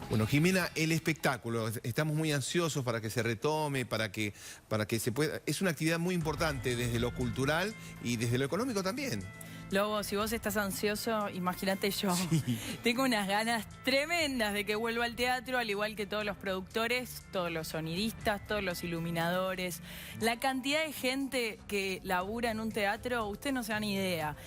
Bueno, Jimena, el espectáculo, estamos muy ansiosos para que se retome, para que se pueda... Es una actividad muy importante desde lo cultural y desde lo económico también. Lobo, si vos estás ansioso, imagínate yo. Sí. Tengo unas ganas tremendas de que vuelva al teatro, al igual que todos los productores, todos los sonidistas, todos los iluminadores. La cantidad de gente que labura en un teatro, ustedes no se dan idea.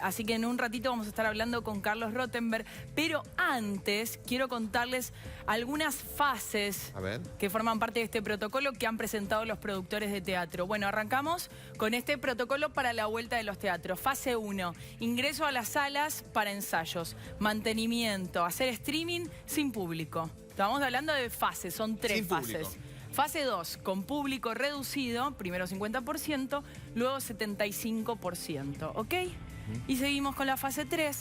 Así que en un ratito vamos a estar hablando con Carlos Rottenberg. Pero antes quiero contarles algunas fases que forman parte de este protocolo que han presentado los productores de teatro. Bueno, arrancamos con este protocolo para la vuelta de los teatros. Fase 1. Ingreso a las salas para ensayos, mantenimiento, hacer streaming sin público. Estamos hablando de fases, son 3 fases. Fase 2, con público reducido, primero 50%, luego 75%, ¿ok? Y seguimos con la fase 3,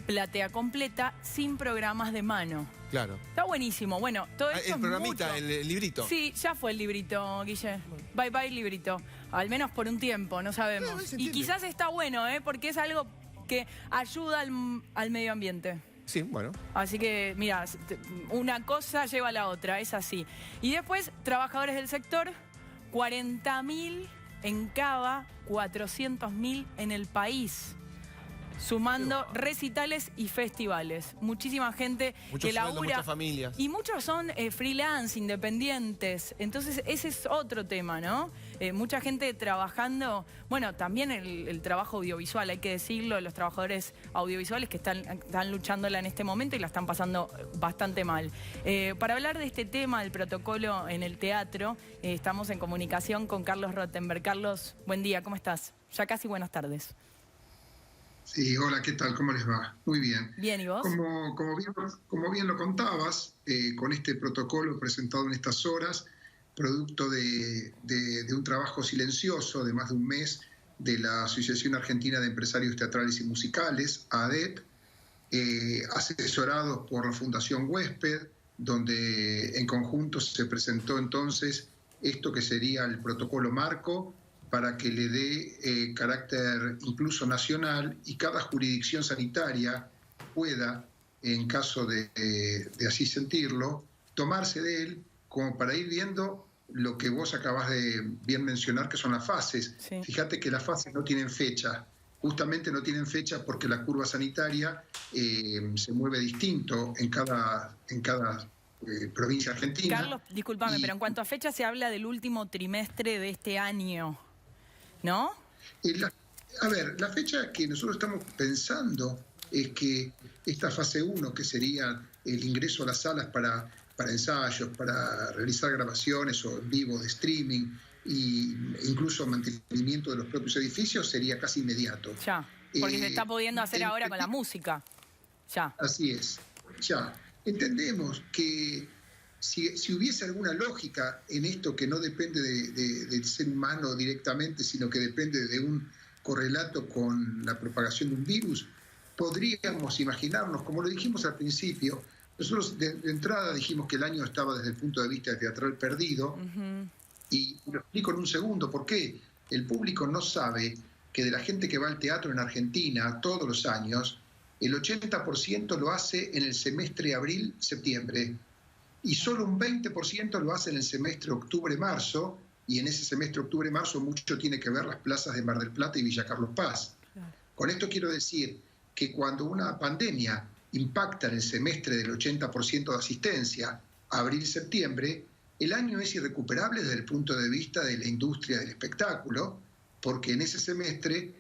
platea completa, sin programas de mano. Claro. Está buenísimo. Bueno, todo esto el programita, el librito. Sí, ya fue el librito, Guille. Bye bye, librito. Al menos por un tiempo, no sabemos. Y quizás está bueno, porque es algo que ayuda al medio ambiente. Sí, bueno. Así que, mira, una cosa lleva a la otra, es así. Y después, trabajadores del sector, 40.000 en Cava, 400.000 en el país. Sumando recitales y festivales. Muchísima gente que labura. Muchas familias. Y muchos son freelance, independientes. Entonces ese es otro tema, ¿no? Mucha gente trabajando. Bueno, también el trabajo audiovisual, hay que decirlo. Los trabajadores audiovisuales que están luchándola en este momento y la están pasando bastante mal. Para hablar de este tema, del protocolo en el teatro, estamos en comunicación con Carlos Rottenberg. Carlos, buen día, ¿cómo estás? Ya casi buenas tardes. Sí, hola, ¿qué tal? ¿Cómo les va? Muy bien. Bien, ¿y vos? Como bien lo contabas, con este protocolo presentado en estas horas, producto de un trabajo silencioso de más de un mes de la Asociación Argentina de Empresarios Teatrales y Musicales, AADET, asesorados por la Fundación Huésped, donde en conjunto se presentó entonces esto que sería el protocolo marco, para que le dé carácter incluso nacional y cada jurisdicción sanitaria pueda, en caso de así sentirlo, tomarse de él como para ir viendo lo que vos acabás de bien mencionar, que son las fases. Sí. Fíjate que las fases no tienen fecha, justamente no tienen fecha porque la curva sanitaria se mueve distinto en cada provincia argentina. Carlos, discúlpame, pero en cuanto a fecha se habla del último trimestre de este año, ¿no? La fecha que nosotros estamos pensando es que esta fase 1, que sería el ingreso a las salas para ensayos, para realizar grabaciones o en vivo de streaming e incluso mantenimiento de los propios edificios, sería casi inmediato. Ya, porque se está pudiendo hacer ahora con la música. Ya. Así es, ya. Entendemos que si hubiese alguna lógica en esto que no depende del ser humano directamente, sino que depende de un correlato con la propagación de un virus, podríamos imaginarnos, como lo dijimos al principio, nosotros de entrada dijimos que el año estaba desde el punto de vista teatral perdido, y lo explico en un segundo, ¿por qué? El público no sabe que de la gente que va al teatro en Argentina todos los años, el 80% lo hace en el semestre abril-septiembre, y solo un 20% lo hace en el semestre octubre-marzo, y en ese semestre octubre-marzo mucho tiene que ver las plazas de Mar del Plata y Villa Carlos Paz. Claro. Con esto quiero decir que cuando una pandemia impacta en el semestre del 80% de asistencia, abril-septiembre, el año es irrecuperable desde el punto de vista de la industria del espectáculo, porque en ese semestre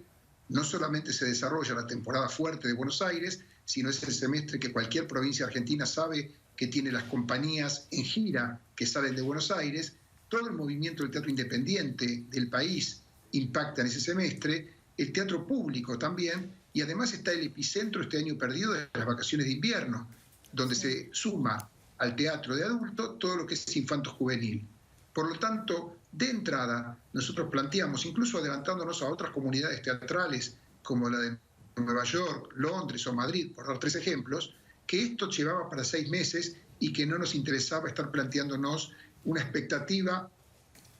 no solamente se desarrolla la temporada fuerte de Buenos Aires, sino es el semestre que cualquier provincia argentina sabe que tiene las compañías en gira que salen de Buenos Aires. Todo el movimiento del teatro independiente del país impacta en ese semestre, el teatro público también, y además está el epicentro este año perdido de las vacaciones de invierno, donde se suma al teatro de adulto todo lo que es infanto-juvenil. Por lo tanto, de entrada, nosotros planteamos, incluso adelantándonos a otras comunidades teatrales, como la de Nueva York, Londres o Madrid, por dar 3 ejemplos, que esto llevaba para 6 meses y que no nos interesaba estar planteándonos una expectativa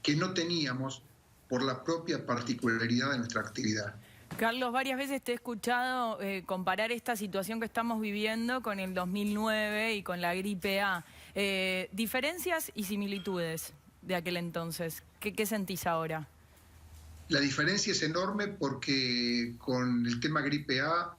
que no teníamos por la propia particularidad de nuestra actividad. Carlos, varias veces te he escuchado comparar esta situación que estamos viviendo con el 2009 y con la gripe A. Diferencias y similitudes de aquel entonces. ¿Qué sentís ahora? La diferencia es enorme porque con el tema gripe A,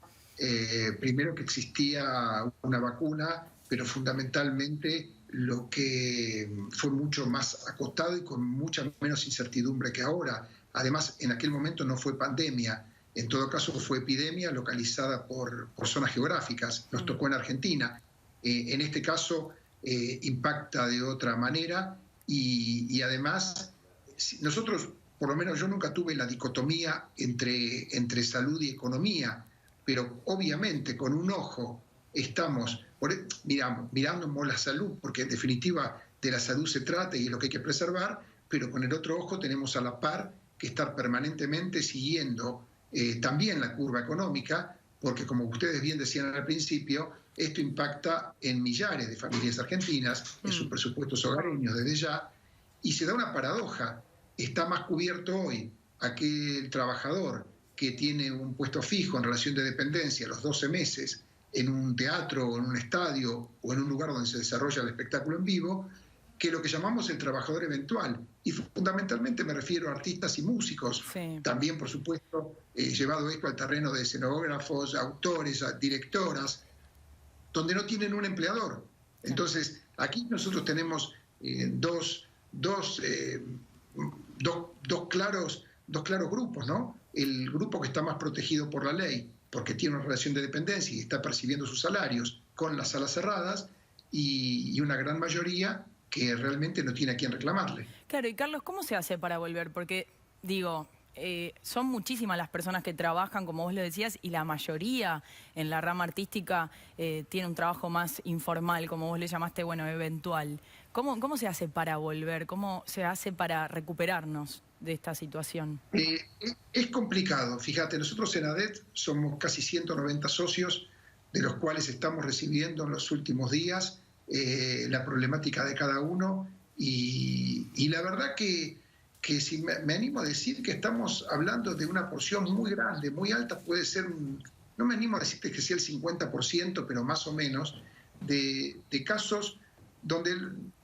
primero que existía una vacuna, pero fundamentalmente lo que fue mucho más acotado y con mucha menos incertidumbre que ahora. Además, en aquel momento no fue pandemia, en todo caso fue epidemia localizada por zonas geográficas, nos tocó en Argentina. En este caso impacta de otra manera y además nosotros, por lo menos yo nunca tuve la dicotomía entre salud y economía, pero obviamente con un ojo estamos miramos la salud, porque en definitiva de la salud se trata y es lo que hay que preservar, pero con el otro ojo tenemos a la par que estar permanentemente siguiendo también la curva económica, porque como ustedes bien decían al principio, esto impacta en millares de familias argentinas, en sus presupuestos hogareños desde ya, y se da una paradoja. Está más cubierto hoy aquel trabajador que tiene un puesto fijo en relación de dependencia los 12 meses en un teatro o en un estadio o en un lugar donde se desarrolla el espectáculo en vivo, que lo que llamamos el trabajador eventual. Y fundamentalmente me refiero a artistas y músicos. Sí. También, por supuesto, llevado esto al terreno de escenógrafos, autores, directoras, donde no tienen un empleador. Entonces, aquí nosotros tenemos dos claros grupos, ¿no? El grupo que está más protegido por la ley, porque tiene una relación de dependencia y está percibiendo sus salarios con las salas cerradas, y una gran mayoría que realmente no tiene a quién reclamarle. Claro, y Carlos, ¿cómo se hace para volver? Porque, digo, son muchísimas las personas que trabajan, como vos lo decías, y la mayoría en la rama artística tiene un trabajo más informal, como vos le llamaste, bueno, eventual. ¿Cómo se hace para volver? ¿Cómo se hace para recuperarnos de esta situación? Es complicado. Fíjate, nosotros en ADET somos casi 190 socios, de los cuales estamos recibiendo en los últimos días la problemática de cada uno, y la verdad que si me animo a decir que estamos hablando de una porción muy grande, muy alta, puede ser, no me animo a decirte que sea el 50%, pero más o menos, de casos donde,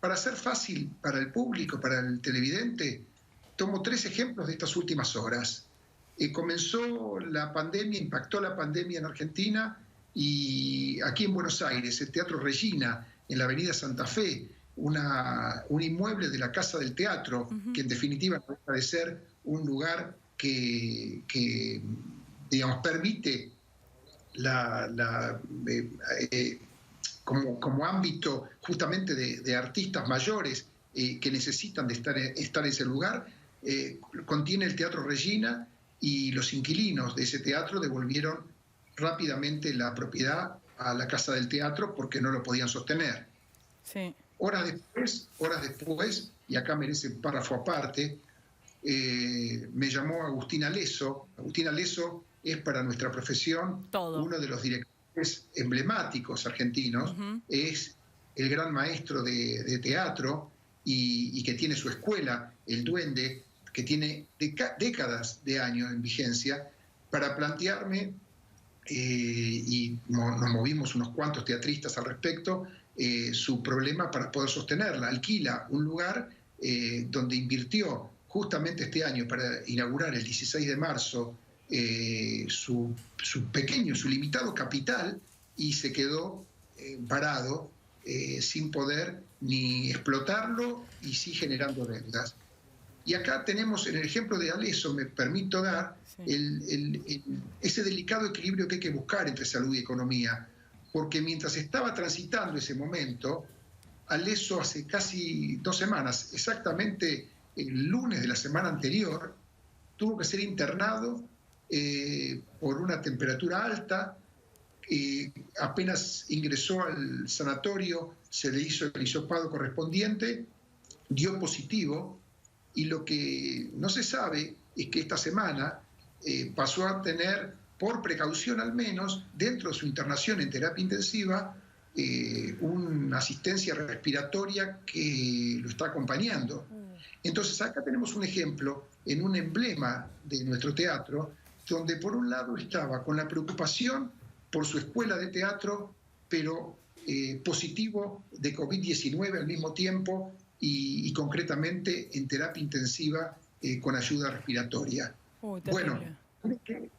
para ser fácil para el público, para el televidente, tomo 3 ejemplos de estas últimas horas. Comenzó la pandemia, impactó la pandemia en Argentina, y aquí en Buenos Aires, el Teatro Regina, en la avenida Santa Fe, un inmueble de la Casa del Teatro, que en definitiva no deja de ser un lugar que digamos, permite como ámbito justamente de artistas mayores que necesitan de estar en ese lugar, contiene el Teatro Regina, y los inquilinos de ese teatro devolvieron rápidamente la propiedad a la Casa del Teatro porque no lo podían sostener. Sí. Horas después, y acá merece un párrafo aparte, me llamó Agustín Aleso. Agustín Aleso es para nuestra profesión uno de los directores emblemáticos argentinos, es el gran maestro de teatro y que tiene su escuela, El Duende, que tiene décadas de años en vigencia, para plantearme, y nos movimos unos cuantos teatristas al respecto, su problema para poder sostenerla. Alquila un lugar donde invirtió justamente este año para inaugurar el 16 de marzo su limitado capital, y se quedó parado sin poder ni explotarlo y sí generando deudas. Y acá tenemos, en el ejemplo de Aleso, me permito dar ese delicado equilibrio que hay que buscar entre salud y economía, porque mientras estaba transitando ese momento, Aleso hace casi 2 semanas, exactamente el lunes de la semana anterior, tuvo que ser internado por una temperatura alta. Apenas ingresó al sanatorio, se le hizo el hisopado correspondiente, dio positivo, y lo que no se sabe es que esta semana pasó a tener, por precaución al menos, dentro de su internación en terapia intensiva, una asistencia respiratoria que lo está acompañando. Entonces acá tenemos un ejemplo en un emblema de nuestro teatro donde por un lado estaba con la preocupación por su escuela de teatro, pero positivo de COVID-19 al mismo tiempo y concretamente en terapia intensiva con ayuda respiratoria. Bueno,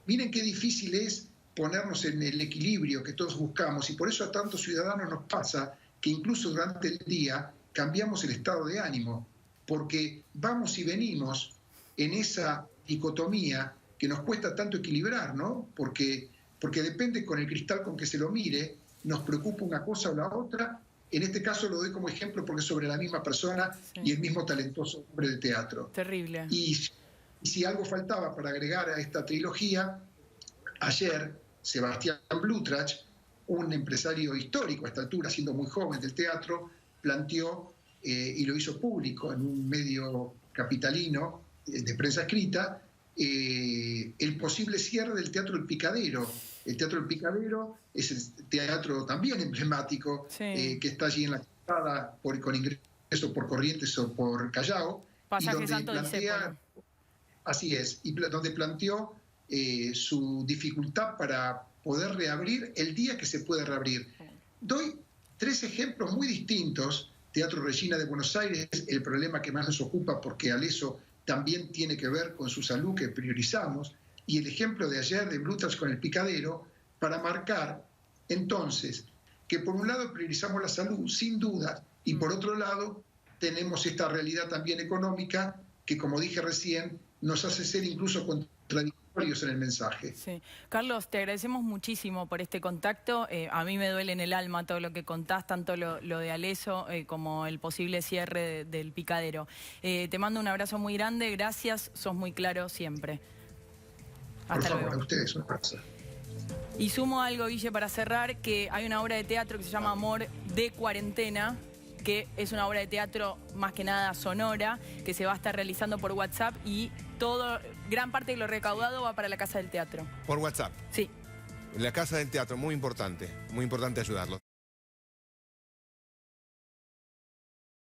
miren qué difícil es ponernos en el equilibrio que todos buscamos, y por eso a tantos ciudadanos nos pasa que incluso durante el día cambiamos el estado de ánimo, porque vamos y venimos en esa dicotomía que nos cuesta tanto equilibrar, ¿no? Porque depende con el cristal con que se lo mire, nos preocupa una cosa o la otra. En este caso lo doy como ejemplo porque es sobre la misma persona y el mismo talentoso hombre de teatro. Terrible. Y si algo faltaba para agregar a esta trilogía, ayer Sebastián Blutrach, un empresario histórico a esta altura, siendo muy joven del teatro, planteó, y lo hizo público en un medio capitalino de prensa escrita, el posible cierre del Teatro El Picadero. El Teatro El Picadero es el teatro también emblemático, que está allí en la calzada con ingreso por Corrientes o por Callao. Pasaje Santo Discépolo. Así es, y donde planteó su dificultad para poder reabrir el día que se puede reabrir. Doy 3 ejemplos muy distintos. Teatro Regina de Buenos Aires, el problema que más nos ocupa porque Aleso también tiene que ver con su salud, que priorizamos, y el ejemplo de ayer de Blutrach con El Picadero, para marcar entonces que por un lado priorizamos la salud, sin duda, y por otro lado tenemos esta realidad también económica que, como dije recién, nos hace ser incluso contradictorios en el mensaje. Sí. Carlos, te agradecemos muchísimo por este contacto. A mí me duele en el alma todo lo que contás, tanto lo de Aleso como el posible cierre del Picadero. Te mando un abrazo muy grande, gracias, sos muy claro siempre. Hasta luego. A ustedes, un abrazo. Y sumo algo, Guille, para cerrar, que hay una obra de teatro que se llama Amor de Cuarentena, que es una obra de teatro más que nada sonora, que se va a estar realizando por WhatsApp y gran parte de lo recaudado va para la Casa del Teatro. Por WhatsApp. Sí. La Casa del Teatro, muy importante ayudarlo.